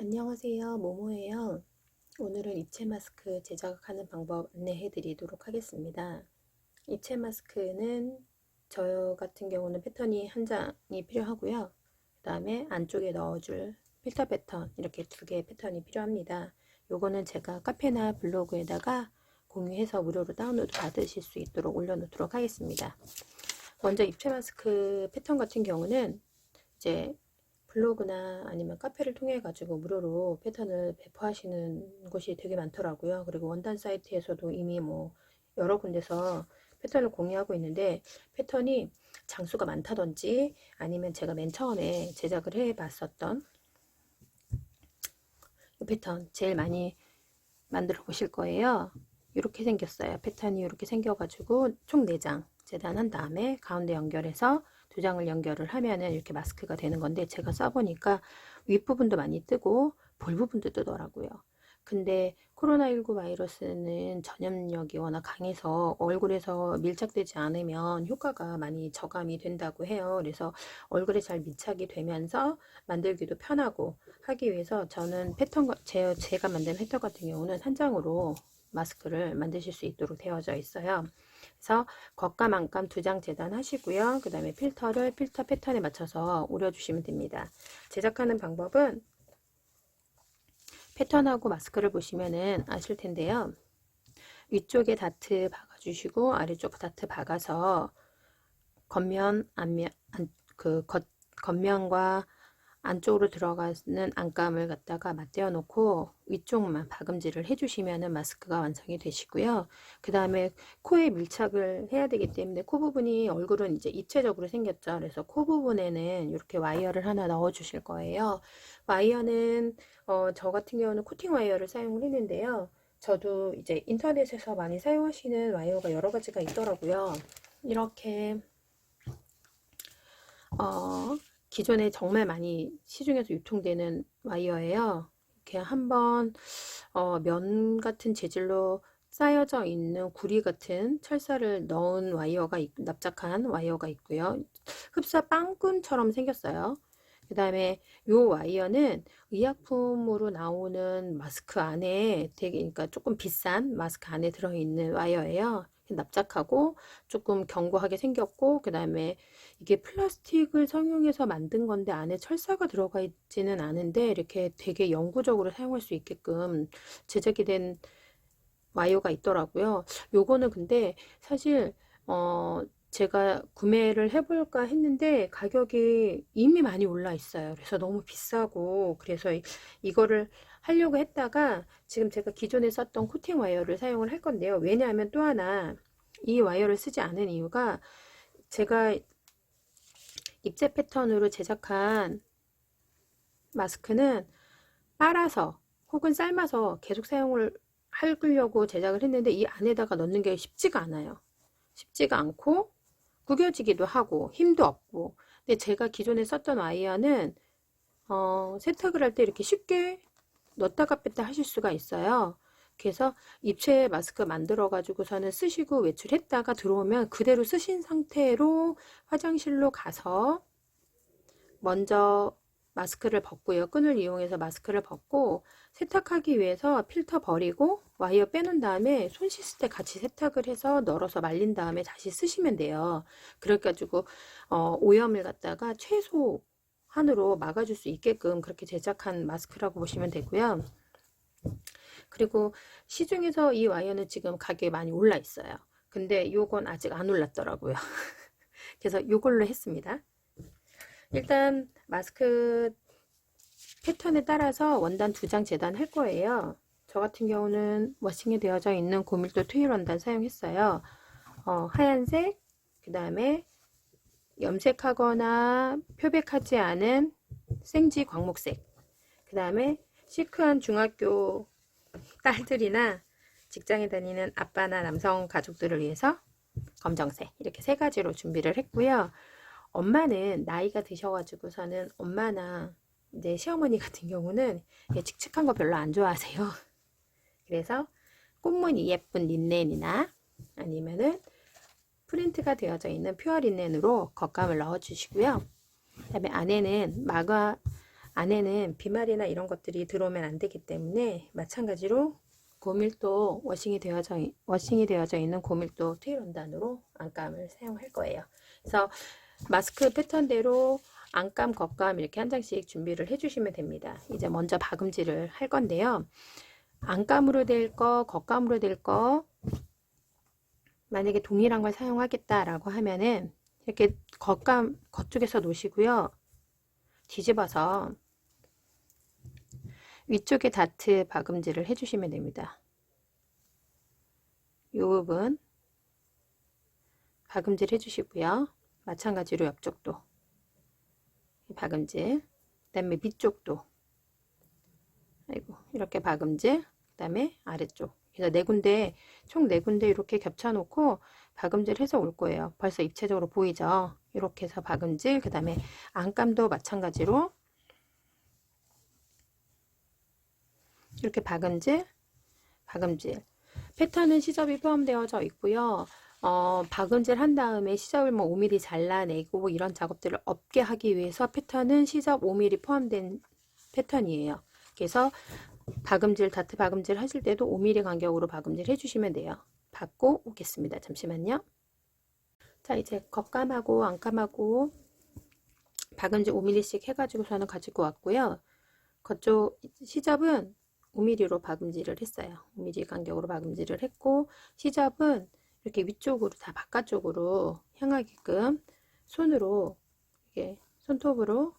안녕하세요. 모모예요. 오늘은 입체 마스크 제작하는 방법 안내해 드리도록 하겠습니다. 입체 마스크는 저 같은 경우는 패턴이 한 장이 필요하고요. 그 다음에 안쪽에 넣어줄 필터 패턴 이렇게 두 개의 패턴이 필요합니다. 요거는 제가 카페나 블로그에다가 공유해서 무료로 다운로드 받으실 수 있도록 올려놓도록 하겠습니다. 먼저 입체 마스크 패턴 같은 경우는 이제 블로그나 아니면 카페를 통해 가지고 무료로 패턴을 배포하시는 곳이 되게 많더라고요. 그리고 원단 사이트에서도 이미 뭐 여러 군데서 패턴을 공유하고 있는데, 패턴이 장수가 많다든지 아니면 제가 맨 처음에 제작을 해 봤었던 이 패턴 제일 많이 만들어 보실 거예요. 이렇게 생겼어요. 패턴이 이렇게 생겨가지고 총 4장 재단한 다음에 가운데 연결해서 2장을 연결을 하면은 이렇게 마스크가 되는 건데, 제가 써보니까 윗부분도 많이 뜨고 볼 부분도 뜨더라고요. 근데 코로나19 바이러스는 전염력이 워낙 강해서 얼굴에서 밀착되지 않으면 효과가 많이 저감이 된다고 해요. 그래서 얼굴에 잘 밀착이 되면서 만들기도 편하고 하기 위해서 저는 패턴, 제가 만든 패턴 같은 경우는 한 장으로 마스크를 만드실 수 있도록 되어져 있어요. 그래서 겉감 안감 2장 재단하시고요. 그 다음에 필터를 필터 패턴에 맞춰서 오려주시면 됩니다. 제작하는 방법은 패턴하고 마스크를 보시면은 아실 텐데요. 위쪽에 다트 박아주시고 아래쪽 다트 박아서 겉면, 앞면, 겉면과 안쪽으로 들어가는 안감을 갖다가 맞대어 놓고 위쪽만 박음질을 해주시면 마스크가 완성이 되시고요. 그 다음에 코에 밀착을 해야 되기 때문에 코 부분이, 얼굴은 이제 입체적으로 생겼죠. 그래서 코 부분에는 이렇게 와이어를 하나 넣어 주실 거예요. 와이어는 저 같은 경우는 코팅 와이어를 사용을 했는데요. 저도 이제 인터넷에서 많이 사용하시는 와이어가 여러 가지가 있더라고요. 이렇게 기존에 정말 많이 시중에서 유통되는 와이어예요. 이렇게 한번 면 같은 재질로 쌓여져 있는 구리 같은 철사를 넣은 와이어가 납작한 와이어가 있고요. 흡사 빵끈처럼 생겼어요. 그 다음에 요 와이어는 의약품으로 나오는 마스크 안에 되게, 그러니까 조금 비싼 마스크 안에 들어있는 와이어예요. 납작하고 조금 견고하게 생겼고, 그 다음에 이게 플라스틱을 성형해서 만든 건데 안에 철사가 들어가 있지는 않은데 이렇게 되게 영구적으로 사용할 수 있게끔 제작이 된 와이어가 있더라고요. 요거는 근데 사실 제가 구매를 해볼까 했는데 가격이 이미 많이 올라 있어요. 그래서 너무 비싸고, 그래서 이거를 하려고 했다가 지금 제가 기존에 썼던 코팅 와이어를 사용을 할 건데요. 왜냐하면 또 하나 이 와이어를 쓰지 않은 이유가, 제가 입체 패턴으로 제작한 마스크는 빨아서 혹은 삶아서 계속 사용을 하려고 제작을 했는데 이 안에다가 넣는 게 쉽지가 않아요. 쉽지가 않고 구겨지기도 하고 힘도 없고. 근데 제가 기존에 썼던 와이어는 세탁을 할 때 이렇게 쉽게 넣었다가 뺐다 하실 수가 있어요. 그래서 입체 마스크 만들어 가지고서는 쓰시고 외출했다가 들어오면 그대로 쓰신 상태로 화장실로 가서 먼저 마스크를 벗고요. 끈을 이용해서 마스크를 벗고 세탁하기 위해서 필터 버리고 와이어 빼놓은 다음에 손 씻을 때 같이 세탁을 해서 널어서 말린 다음에 다시 쓰시면 돼요. 그래가지고 오염을 갖다가 최소한으로 막아줄 수 있게끔 그렇게 제작한 마스크라고 보시면 되고요. 그리고 시중에서 이 와이어는 지금 가격이 많이 올라 있어요. 근데 요건 아직 안 올랐더라고요. 그래서 요걸로 했습니다. 일단 마스크 패턴에 따라서 원단 2장 재단할 거예요. 저 같은 경우는 워싱이 되어져 있는 고밀도 투일 원단 사용했어요. 하얀색, 그 다음에 염색하거나 표백하지 않은 생지 광목색, 그 다음에 시크한 중학교 딸들이나 직장에 다니는 아빠나 남성 가족들을 위해서 검정색, 이렇게 3가지로 준비를 했고요. 엄마는 나이가 드셔가지고서는, 엄마나 이제 시어머니 같은 경우는 칙칙한 거 별로 안 좋아하세요. 그래서 꽃무늬 예쁜 린넨이나 아니면은 프린트가 되어져 있는 퓨어 린넨으로 겉감을 넣어 주시고요. 그 다음에 안에는 안에는 비말이나 이런 것들이 들어오면 안 되기 때문에 마찬가지로 고밀도 워싱이 되어져 있는 고밀도 트일 원단으로 안감을 사용할 거예요. 그래서 마스크 패턴대로 안감, 겉감 이렇게 한 장씩 준비를 해주시면 됩니다. 이제 먼저 박음질을 할 건데요. 안감으로 될 거, 겉감으로 될 거, 만약에 동일한 걸 사용하겠다라고 하면은 이렇게 겉감, 겉쪽에서 놓으시고요. 뒤집어서 위쪽에 다트 박음질을 해주시면 됩니다. 이 부분 박음질 해주시고요. 마찬가지로 옆쪽도 박음질, 그 다음에 밑쪽도 이렇게 박음질, 그 다음에 아래쪽. 그래서 네 군데, 총 네 군데 이렇게 겹쳐 놓고 박음질 해서 올 거예요. 벌써 입체적으로 보이죠? 이렇게 해서 박음질, 그 다음에 안감도 마찬가지로 이렇게 박음질, 박음질. 패턴은 시접이 포함되어져 있고요. 박음질 한 다음에 시접을 뭐 5mm 잘라내고 이런 작업들을 없게 하기 위해서 패턴은 시접 5mm 포함된 패턴이에요. 그래서 박음질, 다트 박음질 하실 때도 5mm 간격으로 박음질 해주시면 돼요. 받고 오겠습니다. 잠시만요. 자, 이제 겉감하고 안감하고 박음질 5mm씩 해가지고서는 가지고 왔고요. 그쪽 시접은 5mm로 박음질을 했어요. 5mm 간격으로 박음질을 했고, 시접은 이렇게 위쪽으로 다 바깥쪽으로 향하게끔 손으로 이렇게 손톱으로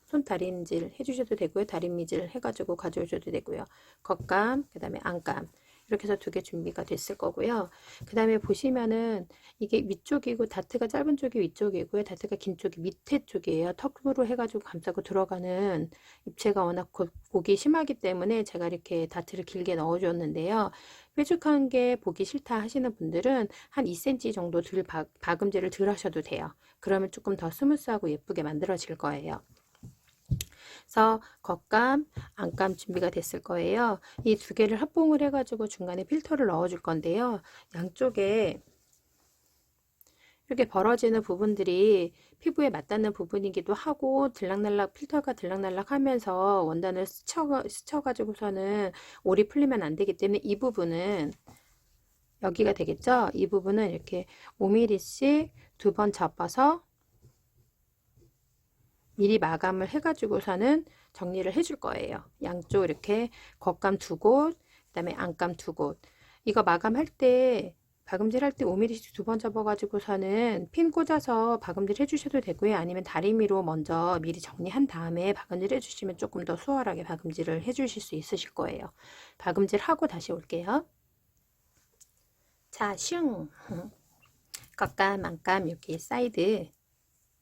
손다림질 해주셔도 되고요. 다림미질 해가지고 가져오셔도 되고요. 겉감, 그 다음에 안감 이렇게 해서 두 개 준비가 됐을 거고요. 그 다음에 보시면은 이게 위쪽이고 다트가 짧은 쪽이 위쪽이고요. 다트가 긴 쪽이 밑에 쪽이에요. 턱으로 해가지고 감싸고 들어가는 입체가 워낙 보기 심하기 때문에 제가 이렇게 다트를 길게 넣어줬는데요. 뾰족한 게 보기 싫다 하시는 분들은 한 2cm 정도 박음질을 덜 하셔도 돼요. 그러면 조금 더 스무스하고 예쁘게 만들어질 거예요. 그래서 겉감, 안감 준비가 됐을 거예요. 이 두 개를 합봉을 해가지고 중간에 필터를 넣어 줄 건데요. 양쪽에 이렇게 벌어지는 부분들이 피부에 맞닿는 부분이기도 하고 들락날락 필터가 들락날락 하면서 원단을 스쳐가지고서는 올이 풀리면 안 되기 때문에 이 부분은 여기가 되겠죠. 이 부분은 이렇게 5mm씩 두 번 접어서 미리 마감을 해가지고서는 정리를 해줄 거예요. 양쪽 이렇게 겉감 두 곳, 그 다음에 안감 두 곳. 이거 마감할 때 박음질 할 때 5mm씩 두 번 접어가지고서는 핀 꽂아서 박음질 해주셔도 되고요. 아니면 다리미로 먼저 미리 정리한 다음에 박음질 해주시면 조금 더 수월하게 박음질을 해주실 수 있으실 거예요. 박음질 하고 다시 올게요. 자, 슝! 겉감, 안감 이렇게 사이드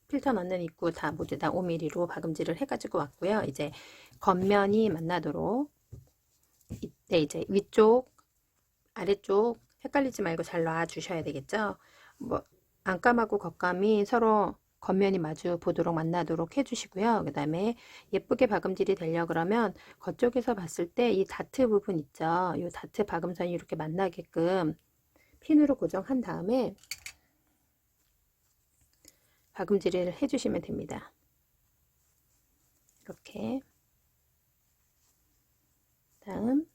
필터 넣는 입구 다 모두 다 5mm로 박음질을 해가지고 왔고요. 이제 겉면이 만나도록 이때 이제 위쪽, 아래쪽 헷갈리지 말고 잘 놔 주셔야 되겠죠. 뭐 안감하고 겉감이 서로 겉면이 마주 보도록 만나도록 해주시고요. 그 다음에 예쁘게 박음질이 되려 그러면 겉쪽에서 봤을 때 이 다트 부분 있죠. 이 다트 박음선이 이렇게 만나게끔 핀으로 고정한 다음에 박음질을 해주시면 됩니다. 이렇게 다음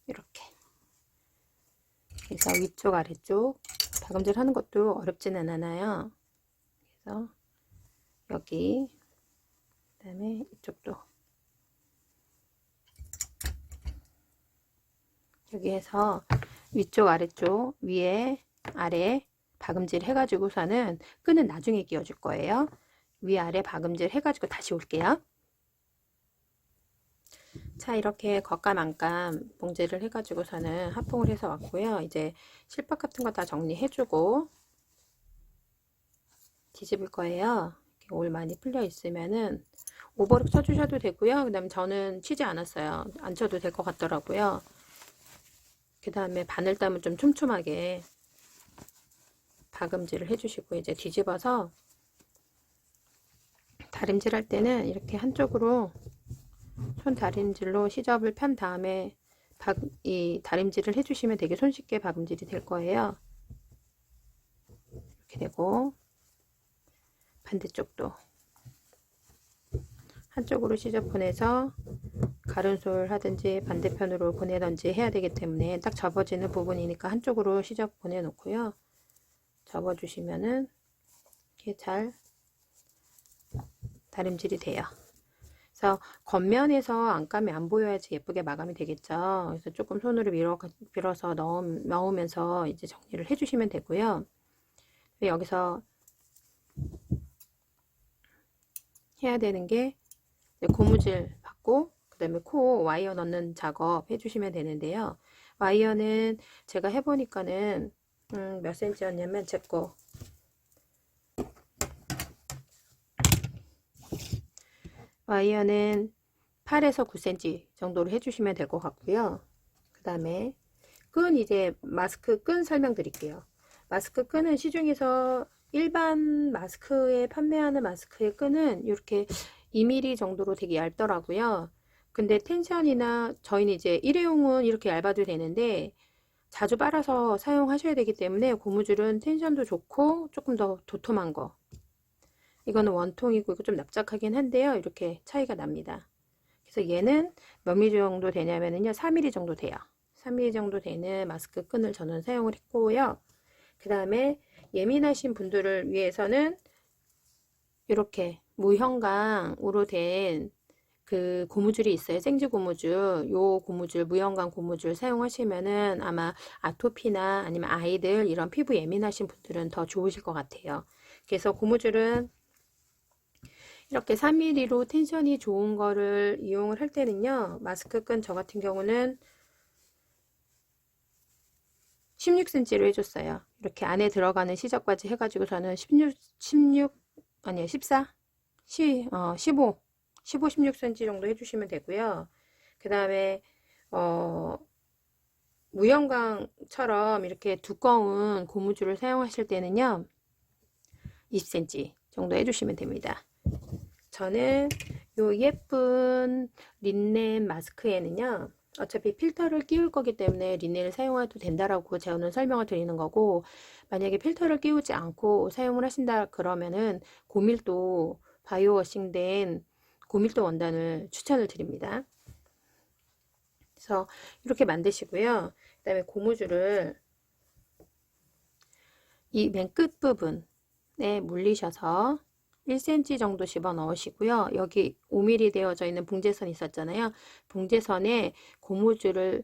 이렇게 그래서 위쪽 아래쪽 박음질 하는 것도 어렵지는 않아요. 그래서 여기 그 다음에 이쪽도 여기에서 위쪽 아래쪽 위에 아래 박음질 해가지고서는 끈은 나중에 끼워줄 거예요. 위아래 박음질 해가지고 다시 올게요. 자, 이렇게 겉감 안감 봉제를 해가지고서는 합봉을 해서 왔고요. 이제 실밥 같은 거 다 정리해주고 뒤집을 거예요. 이렇게 올 많이 풀려 있으면은 오버룩 쳐주셔도 되고요. 그 다음에 저는 치지 않았어요. 안 쳐도 될 것 같더라고요. 그 다음에 바늘땀을 좀 촘촘하게 박음질을 해주시고 이제 뒤집어서 다림질 할 때는 이렇게 한쪽으로 손 다림질로 시접을 편 다음에 이 다림질을 해주시면 되게 손쉽게 박음질이 될 거예요. 이렇게 되고 반대쪽도 한쪽으로 시접 보내서 가른솔 하든지 반대편으로 보내든지 해야 되기 때문에 딱 접어지는 부분이니까 한쪽으로 시접 보내 놓고요. 접어 주시면은 이렇게 잘 다림질이 돼요. 그래서 겉면에서 안감이 안 보여야지 예쁘게 마감이 되겠죠. 그래서 조금 손으로 밀어서 넣으면서 이제 정리를 해주시면 되고요. 여기서 해야 되는 게 고무줄 받고 그 다음에 코 와이어 넣는 작업 해주시면 되는데요. 와이어는 제가 해보니까는 몇 센치였냐면 제거 와이어는 8에서 9cm 정도로 해주시면 될 것 같고요. 그 다음에 끈 이제 마스크 끈 설명드릴게요. 마스크 끈은 시중에서 일반 마스크에 판매하는 마스크의 끈은 이렇게 2mm 정도로 되게 얇더라고요. 근데 텐션이나 저희는 이제 일회용은 이렇게 얇아도 되는데 자주 빨아서 사용하셔야 되기 때문에 고무줄은 텐션도 좋고 조금 더 도톰한 거, 이거는 원통이고 이거 좀 납작하긴 한데요. 이렇게 차이가 납니다. 그래서 얘는 몇 mm 정도 되냐면요 4mm 정도 돼요. 3mm 정도 되는 마스크 끈을 저는 사용을 했고요. 그 다음에 예민하신 분들을 위해서는 이렇게 무형광으로 된 그 고무줄이 있어요. 생지 고무줄. 요 고무줄, 무형광 고무줄 사용하시면은 아마 아토피나 아니면 아이들 이런 피부 예민하신 분들은 더 좋으실 것 같아요. 그래서 고무줄은 이렇게 3mm로 텐션이 좋은 거를 이용을 할 때는요, 마스크 끈 저 같은 경우는 16cm로 해줬어요. 이렇게 안에 들어가는 시접까지 해가지고 저는 16 아니요 14 15 16cm 정도 해주시면 되고요. 그 다음에 무형광처럼 이렇게 두꺼운 고무줄을 사용하실 때는요 20cm 정도 해주시면 됩니다. 저는 요 예쁜 린넨 마스크에는요 어차피 필터를 끼울 거기 때문에 린넨을 사용해도 된다라고 저는 설명을 드리는 거고, 만약에 필터를 끼우지 않고 사용을 하신다 그러면은 고밀도 바이오워싱 된 고밀도 원단을 추천을 드립니다. 그래서 이렇게 만드시고요. 그 다음에 고무줄을 이 맨 끝 부분에 물리셔서 1cm 정도 집어 넣으시고요. 여기 5mm 되어져 있는 붕제선 있었잖아요. 붕제선에 고무줄을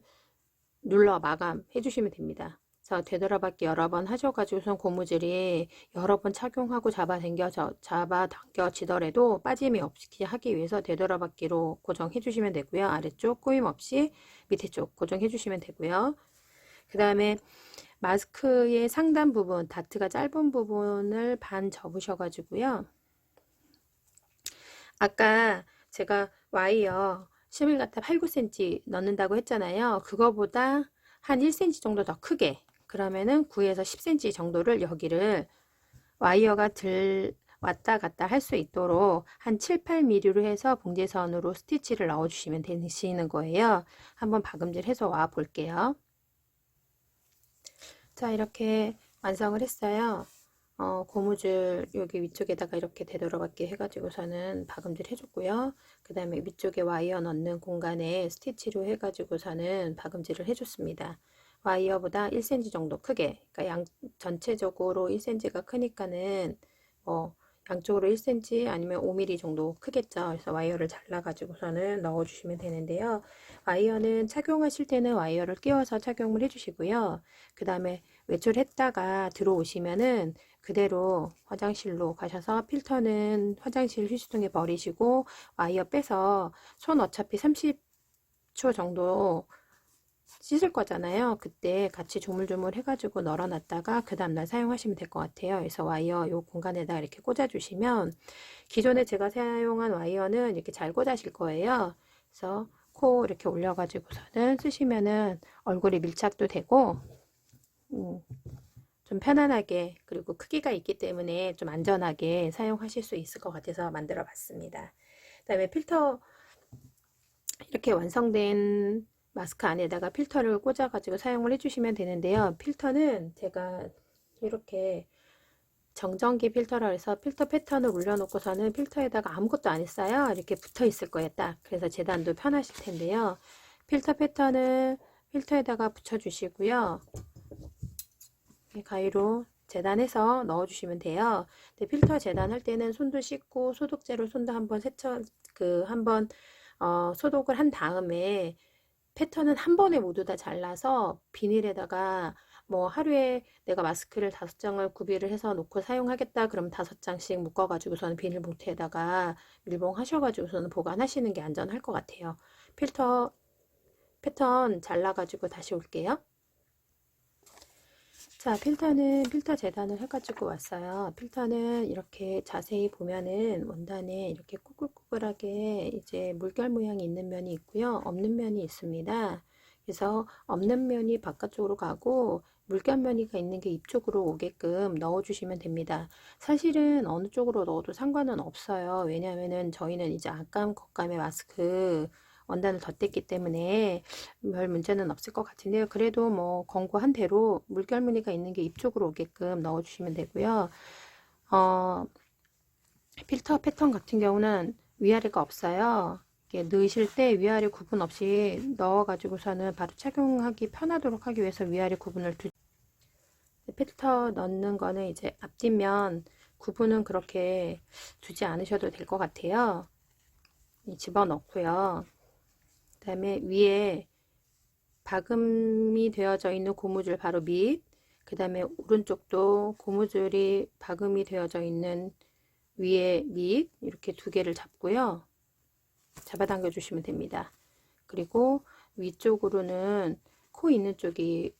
눌러 마감해 주시면 됩니다. 그래서 되돌아받기 여러 번 하셔가지고선 고무줄이 여러 번 착용하고 잡아당겨지더라도 빠짐이 없게 하기 위해서 되돌아받기로 고정해 주시면 되고요. 아래쪽 꼬임 없이 밑에 쪽 고정해 주시면 되고요. 그 다음에 마스크의 상단 부분, 다트가 짧은 부분을 반 접으셔가지고요. 아까 제가 와이어 11가타 8, 9cm 넣는다고 했잖아요. 그거보다 한 1cm 정도 더 크게, 그러면은 9에서 10cm 정도를 여기를 와이어가 왔다 갔다 할 수 있도록 한 7, 8mm로 해서 봉제선으로 스티치를 넣어 주시면 되시는 거예요. 한번 박음질 해서 와 볼게요. 자, 이렇게 완성을 했어요. 고무줄 여기 위쪽에다가 이렇게 되돌아받게 해가지고서는 박음질 해줬고요. 그 다음에 위쪽에 와이어 넣는 공간에 스티치로 해가지고서는 박음질을 해줬습니다. 와이어보다 1cm 정도 크게, 그러니까 전체적으로 1cm가 크니까는 양쪽으로 1cm 아니면 5mm 정도 크겠죠. 그래서 와이어를 잘라가지고서는 넣어주시면 되는데요. 와이어는 착용하실 때는 와이어를 끼워서 착용을 해주시고요. 그 다음에 외출했다가 들어오시면은 그대로 화장실로 가셔서 필터는 화장실 휴지통에 버리시고 와이어 빼서 손 어차피 30초 정도 씻을 거잖아요. 그때 같이 조물조물 해가지고 널어놨다가 그 다음날 사용하시면 될 것 같아요. 그래서 와이어 요 공간에다 이렇게 꽂아주시면, 기존에 제가 사용한 와이어는 이렇게 잘 꽂아질 거예요. 그래서 코 이렇게 올려가지고서는 쓰시면은 얼굴이 밀착도 되고 좀 편안하게, 그리고 크기가 있기 때문에 좀 안전하게 사용하실 수 있을 것 같아서 만들어 봤습니다. 그 다음에 필터, 이렇게 완성된 마스크 안에다가 필터를 꽂아 가지고 사용을 해주시면 되는데요. 필터는 제가 이렇게 정전기 필터라 해서 필터 패턴을 올려놓고서는 필터에다가 아무것도 안 했어요. 이렇게 붙어 있을 거예요, 딱. 그래서 재단도 편하실 텐데요. 필터 패턴은 필터에다가 붙여주시고요. 가위로 재단해서 넣어주시면 돼요. 근데 필터 재단할 때는 손도 씻고 소독제로 손도 한번 소독을 한 다음에 패턴은 한 번에 모두 다 잘라서 비닐에다가 뭐 하루에 내가 마스크를 5장을 구비를 해서 놓고 사용하겠다 그럼 5장씩 묶어 가지고서는 비닐봉투에다가 밀봉 하셔 가지고서는 보관하시는 게 안전할 것 같아요. 필터 패턴 잘라 가지고 다시 올게요. 자, 필터는 필터 재단을 해가지고 왔어요. 필터는 이렇게 자세히 보면은 원단에 이렇게 꾸글꾸글하게 이제 물결 모양이 있는 면이 있고요. 없는 면이 있습니다. 그래서 없는 면이 바깥쪽으로 가고 물결 면이가 있는 게 입쪽으로 오게끔 넣어주시면 됩니다. 사실은 어느 쪽으로 넣어도 상관은 없어요. 왜냐하면은 저희는 이제 악감, 겉감의 마스크 원단을 덧댔기 때문에 별 문제는 없을 것 같은데요. 그래도 뭐 권고한 대로 물결 무늬가 있는 게 입쪽으로 오게끔 넣어주시면 되고요. 필터 패턴 같은 경우는 위아래가 없어요. 이게 넣으실 때 위아래 구분 없이 넣어가지고서는 바로 착용하기 편하도록 하기 위해서 위아래 구분을 필터 넣는 거는 이제 앞뒷면 구분은 그렇게 두지 않으셔도 될 것 같아요. 집어넣고요. 그 다음에 위에 박음이 되어져 있는 고무줄 바로 밑, 그 다음에 오른쪽도 고무줄이 박음이 되어져 있는 위에 밑 이렇게 두 개를 잡고요. 잡아당겨 주시면 됩니다. 그리고 위쪽으로는 코 있는 쪽이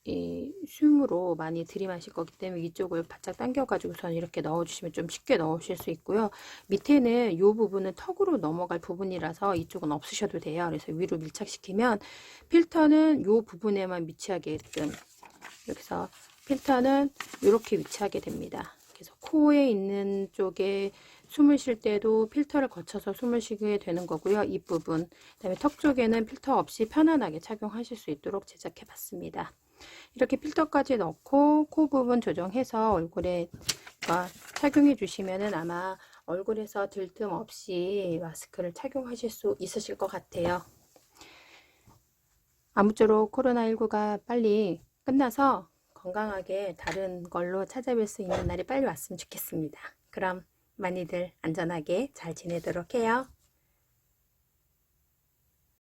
이 줌으로 많이 들이마실 거기 때문에 이쪽을 바짝 당겨 가지고선 이렇게 넣어 주시면 좀 쉽게 넣으실 수 있고요. 밑에는 이 부분은 턱으로 넘어갈 부분이라서 이쪽은 없으셔도 돼요. 그래서 위로 밀착시키면 필터는 이 부분에만 위치하게끔 이렇게 해서 필터는 이렇게 위치하게 됩니다. 그래서 코에 있는 쪽에 숨을 쉴 때도 필터를 거쳐서 숨을 쉬게 되는 거고요. 이 부분, 그다음에 턱 쪽에는 필터 없이 편안하게 착용하실 수 있도록 제작해 봤습니다. 이렇게 필터까지 넣고 코 부분 조정해서 얼굴에 착용해 주시면은 아마 얼굴에서 들뜸 없이 마스크를 착용하실 수 있으실 것 같아요. 아무쪼록 코로나19가 빨리 끝나서 건강하게 다른 걸로 찾아뵐 수 있는 날이 빨리 왔으면 좋겠습니다. 그럼 많이들 안전하게 잘 지내도록 해요.